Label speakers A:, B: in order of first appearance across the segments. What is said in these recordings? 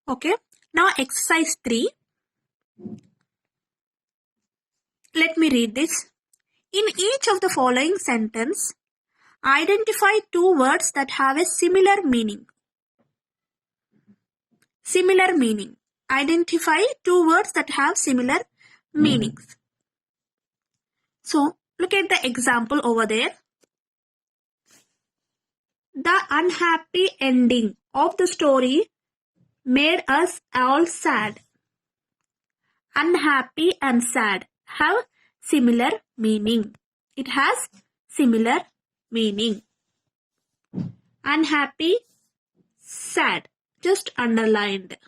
A: Okay. Now exercise 3. Let me read this. In each of the following sentence, identify two words that have a similar meaning. Similar meaning. Identify two words that have similar meanings. So, look at the example over there. The unhappy ending of the story made us all sad. Unhappy and sad have similar meaning. It has similar meaning. Unhappy, sad, just underlined.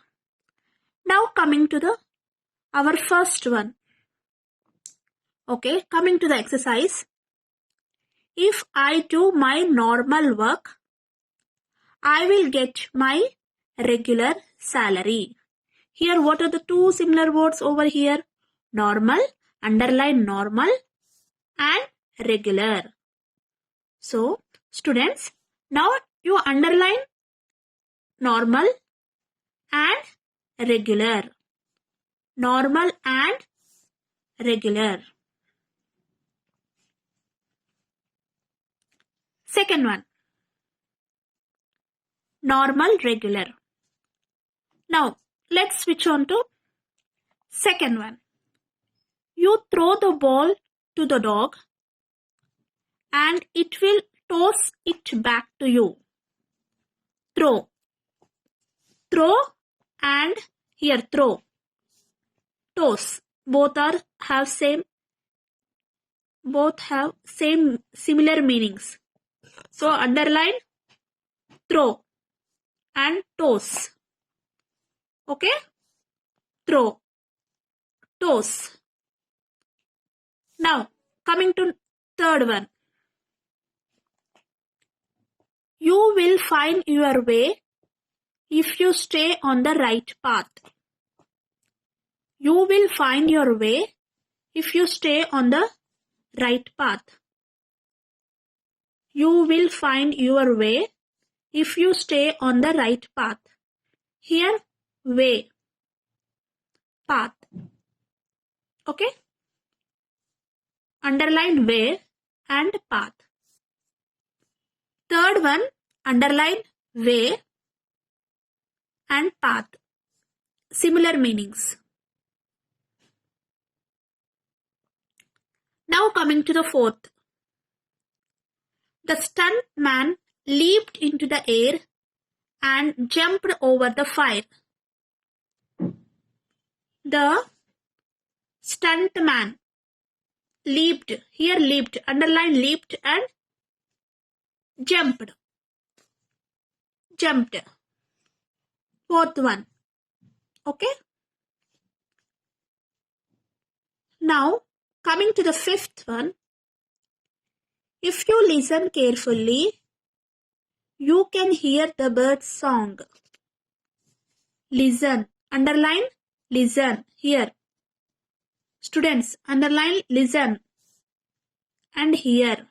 A: Now coming to our first one. Okay, coming to the exercise. If I do my normal work, I will get my regular salary. Here, what are the two similar words over here? Normal, underline normal, and regular. So, students, now you underline normal and regular. Normal and regular. Second one. Normal, regular. Now, let's switch on to second one. You throw the ball to the dog and it will toss it back to you. Throw. Throw and here throw. Toss. Both have similar meanings. So underline throw and toss. Okay? Throw. Toss. Now, coming to third one. You will find your way if you stay on the right path. You will find your way if you stay on the right path. You will find your way if you stay on the right path. Here, way, path. Okay? Underline way and path. Third one, underline way and path. Similar meanings. Now coming to the fourth. The stunt man leaped into the air and jumped over the fire. The stunt man leaped. Here leaped. Underline leaped and jumped. Jumped. Fourth one. Okay. Now coming to the fifth one. If you listen carefully, you can hear the bird's song. Listen. Underline listen. Here. Students, underline listen and hear.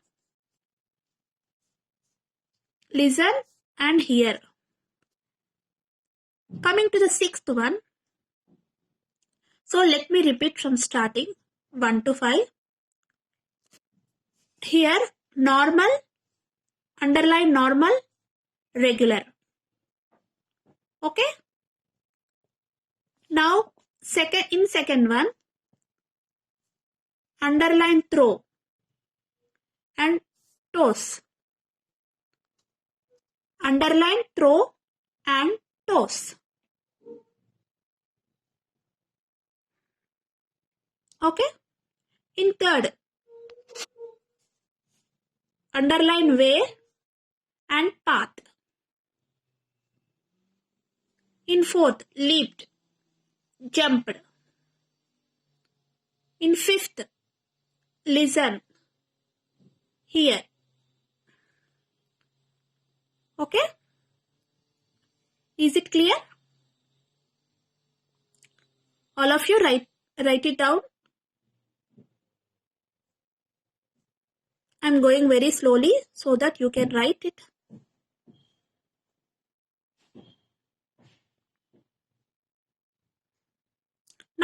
A: Listen and hear. Coming to the sixth one. So let me repeat from starting 1 to 5. Here normal, underline normal, regular. Okay. Now second one, underline throw and toss. Underline throw and toss. Okay. In third, underline way and path. In fourth, leaped, jumped. In fifth, listen, hear. Okay? Is it clear? All of you write it down. I am going very slowly so that you can write it.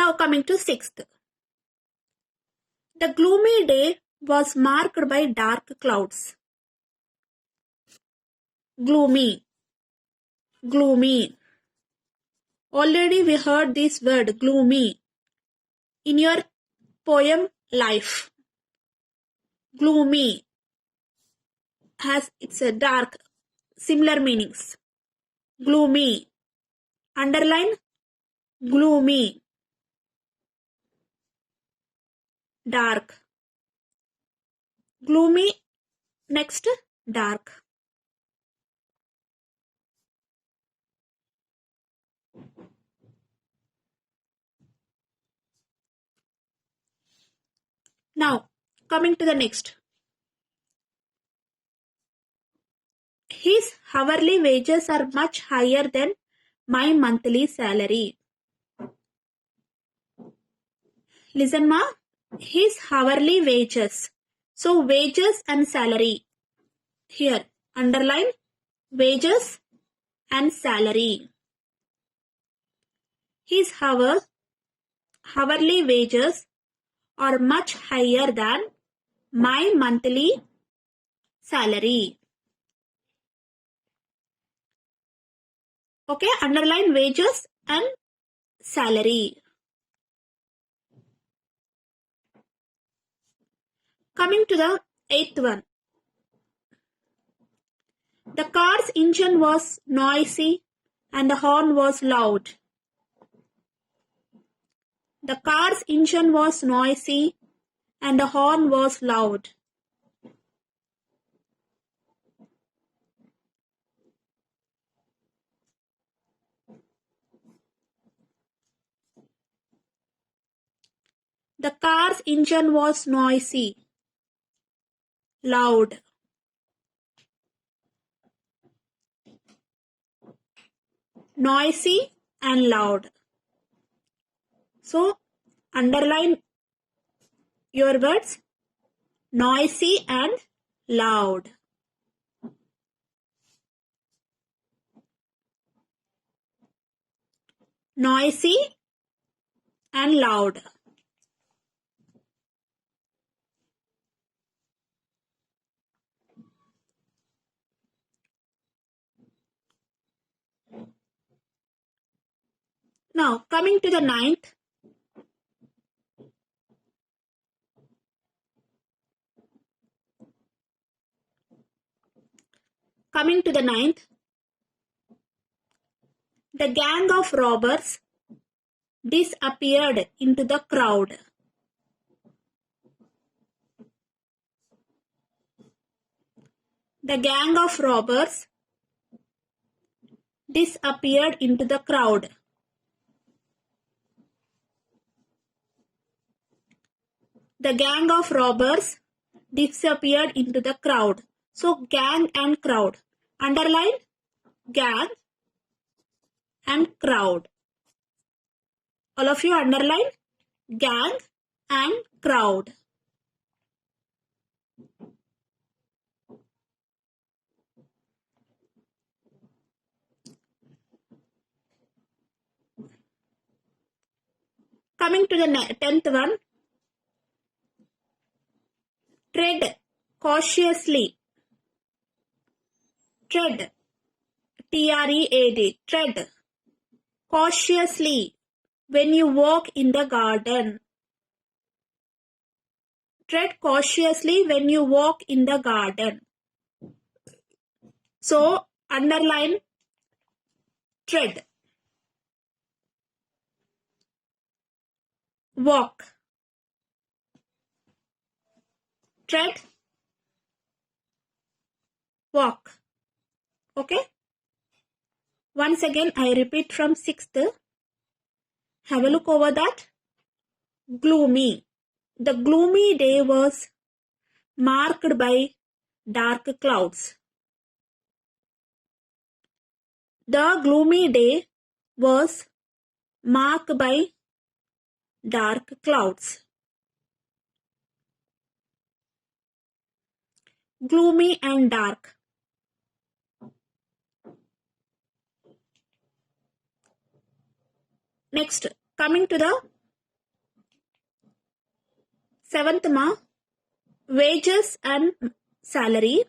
A: Now coming to 6th. The gloomy day was marked by dark clouds. Gloomy. Gloomy. Already we heard this word gloomy in your poem Life. Gloomy has its a dark, similar meanings. Gloomy. Underline gloomy. Dark. Gloomy. Next, dark. Now, coming to the next. His hourly wages are much higher than my monthly salary. Listen ma. His hourly wages. So, wages and salary. Here, underline wages and salary. His hourly wages are much higher than my monthly salary. Okay, underline wages and salary. Coming to the 8th one. The car's engine was noisy and the horn was loud. The car's engine was noisy and the horn was loud. The car's engine was noisy, loud. Noisy and loud. So, underline your words noisy and loud. Noisy and loud. Now, coming to the 9th. Coming to the 9th. The gang of robbers disappeared into the crowd. The gang of robbers disappeared into the crowd. The gang of robbers disappeared into the crowd. So, gang and crowd. Underline gang and crowd. All of you underline gang and crowd. Coming to the 10th one. Tread cautiously. Tread. T-R-E-A-D. Tread cautiously when you walk in the garden. Tread cautiously when you walk in the garden. So, underline tread. Walk. Tread. Walk. Okay. Once again, I repeat from 6th. Have a look over that. Gloomy. The gloomy day was marked by dark clouds. The gloomy day was marked by dark clouds. Gloomy and dark. Next, coming to the Seventh ma, wages and salary.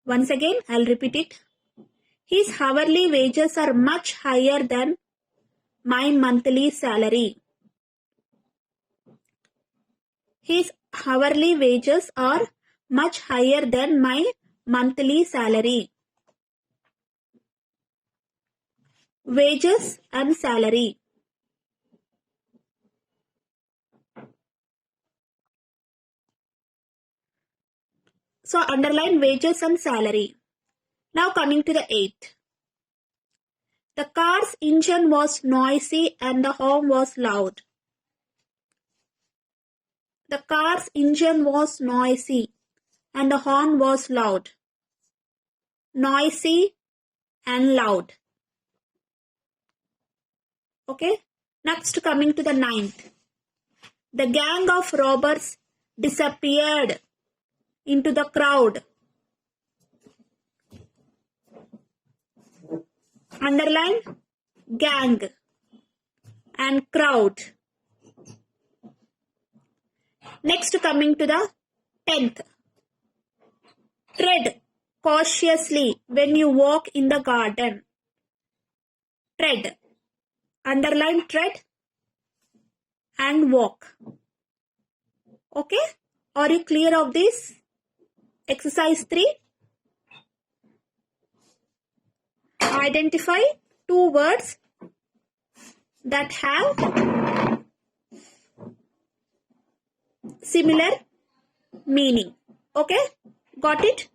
A: Once again, I'll repeat it. His hourly wages are much higher than my monthly salary. His hourly wages are much higher than my monthly salary. Wages and salary. So underline wages and salary. Now coming to the 8th. The car's engine was noisy and the horn was loud. The car's engine was noisy and the horn was loud. Noisy and loud. Okay. Next coming to the 9th. The gang of robbers disappeared into the crowd. Underline gang and crowd. Next coming to the 10th. Tread cautiously when you walk in the garden. Tread. Underline tread and walk. Okay? Are you clear of this? Exercise 3. Identify 2 words that have similar meaning. Okay? Got it?